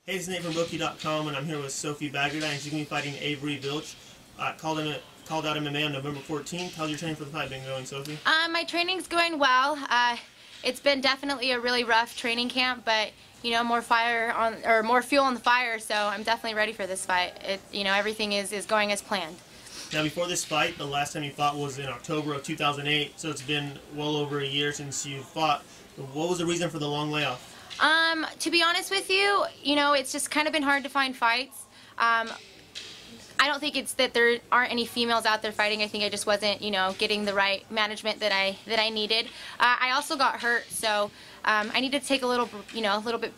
Hey, it's Nate from Bookie.com, and I'm here with Sofie Bagherdai, and she's going to be fighting Avery Vilche. Called out MMA on November 14th. How's your training for the fight been going, Sofie? My training's going well. It's been definitely a really rough training camp, but more fuel on the fire. So I'm definitely ready for this fight. Everything is going as planned. Now, before this fight, the last time you fought was in October of 2008, so it's been well over a year since you fought. What was the reason for the long layoff? To be honest with you, it's just kind of been hard to find fights. I don't think it's that there aren't any females out there fighting. I think I just wasn't, getting the right management that I needed. I also got hurt, so I needed to take a little bit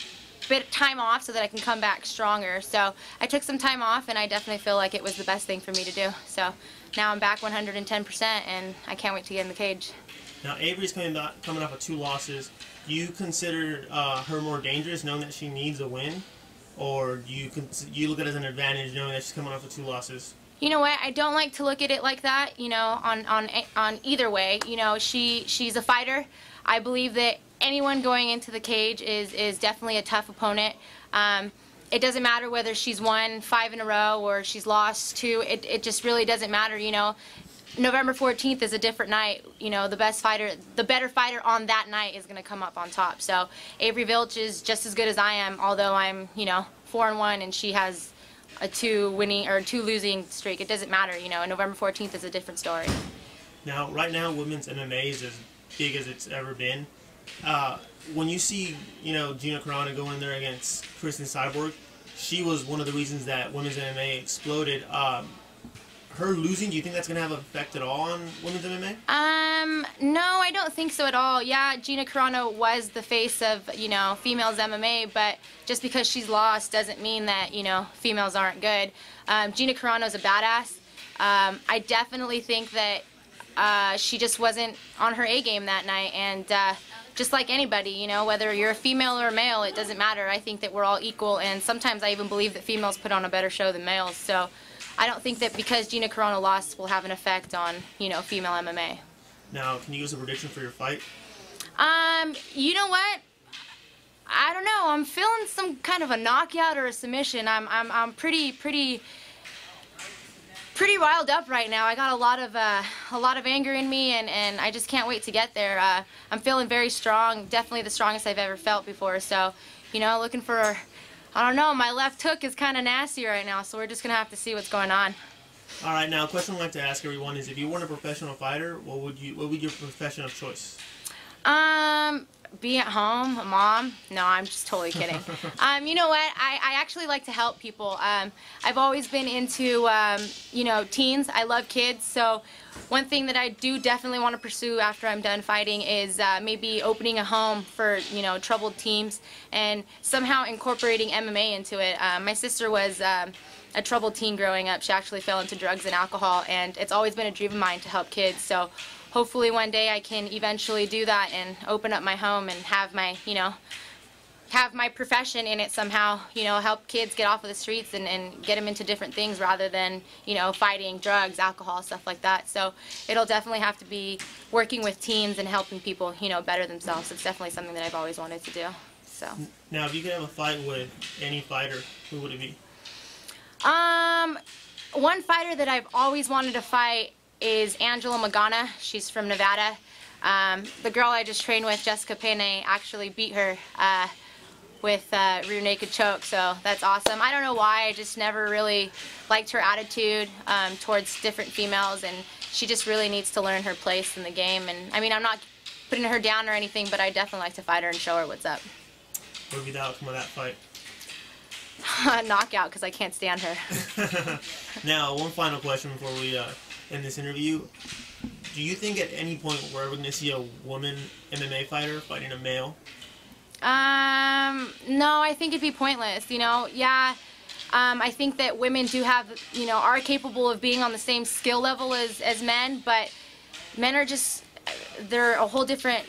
of time off so that I can come back stronger. So I took some time off, and I definitely feel like it was the best thing for me to do. So now I'm back 110%, and I can't wait to get in the cage. Now, Avery's coming off of 2 losses. Do you consider her more dangerous, knowing that she needs a win, or do you look at it as an advantage, knowing that she's coming off of 2 losses? You know what? I don't like to look at it like that. On either way. She's a fighter. I believe that anyone going into the cage is definitely a tough opponent. It doesn't matter whether she's won 5 in a row or she's lost 2. It just really doesn't matter. November 14th is a different night. The better fighter on that night is going to come up on top. So Avery Vilche is just as good as I am, although I'm 4-1 and she has a 2 losing streak. It doesn't matter. November 14th is a different story. Now, right now, women's MMA is as big as it's ever been. When you see Gina Carano go in there against Kristen Cyborg, she was one of the reasons that women's MMA exploded. Her losing, do you think that's going to have an effect at all on women's MMA? No, I don't think so at all. Yeah, Gina Carano was the face of, females MMA, but just because she's lost doesn't mean that, females aren't good. Gina Carano's a badass. I definitely think that she just wasn't on her A game that night, and just like anybody, whether you're a female or a male, it doesn't matter. I think that we're all equal, and sometimes I even believe that females put on a better show than males. So I don't think that because Gina Carano lost will have an effect on, female MMA. Now, can you give us a prediction for your fight? You know what? I don't know. I'm feeling some kind of a knockout or a submission. I'm pretty riled up right now. I got a lot of anger in me, and I just can't wait to get there. I'm feeling very strong. Definitely the strongest I've ever felt before. So, looking for. I don't know, my left hook is kind of nasty right now, so we're just going to have to see what's going on. All right, now a question I'd like to ask everyone is, if you weren't a professional fighter, what would your profession of choice? Be at home, a mom. No, I'm just totally kidding. You know what? I actually like to help people. I've always been into, teens. I love kids, so one thing that I do definitely want to pursue after I'm done fighting is maybe opening a home for, troubled teens and somehow incorporating MMA into it. My sister was a troubled teen growing up. She actually fell into drugs and alcohol, and it's always been a dream of mine to help kids. So hopefully one day I can eventually do that and open up my home and have my, have my profession in it somehow, help kids get off of the streets and get them into different things rather than, fighting drugs, alcohol, stuff like that. So it'll definitely have to be working with teens and helping people, better themselves. It's definitely something that I've always wanted to do. So now, if you could have a fight with any fighter, who would it be? One fighter that I've always wanted to fight is Angela Magana. She's from Nevada. The girl I just trained with, Jessica Penne, actually beat her with rear naked choke, so that's awesome. I don't know why, I just never really liked her attitude towards different females, and she just really needs to learn her place in the game. And I mean, I'm not putting her down or anything, but I definitely like to fight her and show her what's up. What would be the outcome of that fight? Knockout, because I can't stand her. Now, one final question before we end this interview. Do you think at any point we're ever going to see a woman MMA fighter fighting a male? No, I think it'd be pointless, Yeah, I think that women do have, are capable of being on the same skill level as men, but men are just, they're a whole different,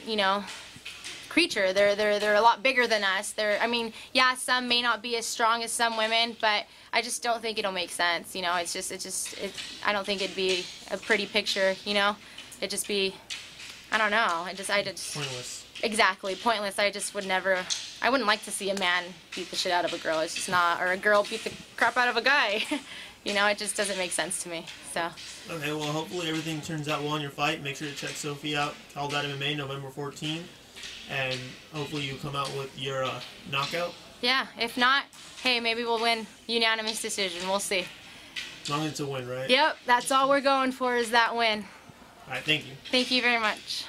creature. They're a lot bigger than us. I mean, yeah, some may not be as strong as some women, but I just don't think it'll make sense, I don't think it'd be a pretty picture, It'd just be, I don't know, I just pointless. Exactly, pointless. I just would never, I wouldn't like to see a man beat the shit out of a girl. It's just not, or a girl beat the crap out of a guy. You know, it just doesn't make sense to me, so. Okay, well, hopefully everything turns out well in your fight. Make sure to check Sofie out, Called Out MMA, November 14th, and hopefully you come out with your knockout. Yeah, if not, hey, maybe we'll win unanimous decision. We'll see. As long as it's a win, right? Yep, that's all we're going for is that win. All right, thank you. Thank you very much.